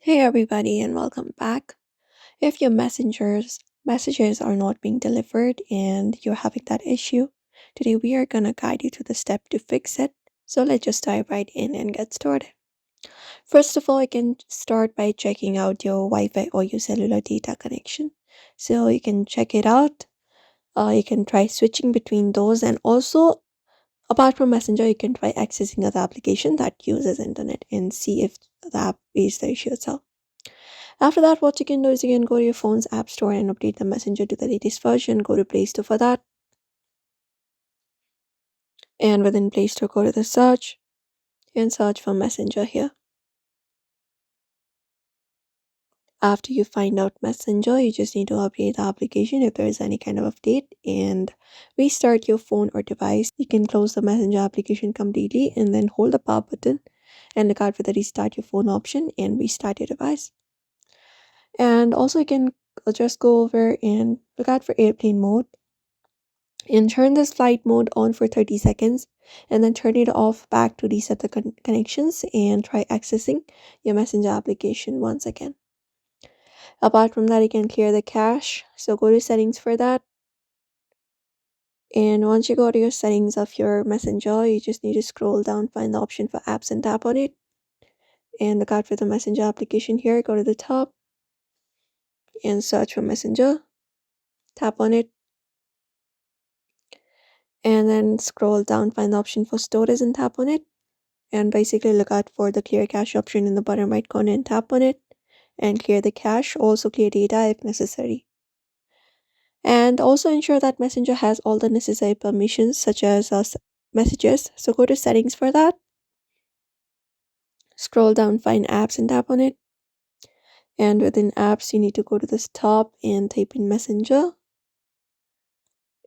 Hey everybody and welcome back. If your messages are not being delivered and you're having that issue, today we are gonna guide you to the step to fix it. So let's just dive right in and get started. First of all, you can start by checking out your Wi-Fi or your cellular data connection. So you can check it out. You can try switching between those, and also apart from Messenger, you can try accessing other application that uses internet and see if the app is the issue itself. After that, what you can do is you can go to your phone's app store and update the messenger to the latest version. Go to Play Store for that. And within Play Store, go to the search and search for Messenger here. After you find out Messenger, you just need to update the application if there is any kind of update and restart your phone or device. You can close the Messenger application completely and then hold the power button and look out for the restart your phone option and restart your device. And also you can just go over and look out for airplane mode and turn this flight mode on for 30 seconds and then turn it off back to reset the connections and try accessing your messenger application once again. Apart from that, you can clear the cache, so go to settings for that. And once you go to your settings of your messenger, you just need to scroll down, find the option for apps and tap on it and look out for the messenger application here. Go to the top and search for messenger, tap on it, and then scroll down, find the option for storage and tap on it. And basically look out for the clear cache option in the bottom right corner and tap on it and clear the cache. Also clear data if necessary. And also ensure that Messenger has all the necessary permissions such as messages. So go to settings for that. Scroll down, find apps and tap on it. And within apps, you need to go to this top and type in Messenger.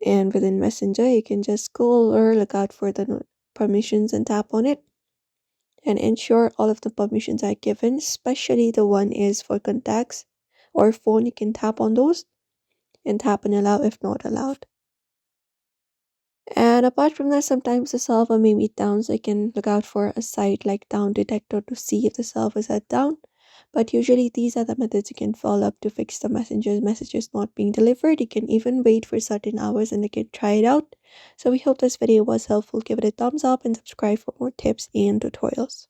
And within Messenger, you can just go over, look out for the permissions and tap on it. And ensure all of the permissions are given, especially the one is for contacts or phone. You can tap on those and tap on allow if not allowed. And apart from that, sometimes the server may be down, so you can look out for a site like down detector to see if the servers are down. But usually these are the methods you can follow up to fix the messages not being delivered. You can even wait for certain hours and you can try it out. So we hope this video was helpful. Give it a thumbs up and subscribe for more tips and tutorials.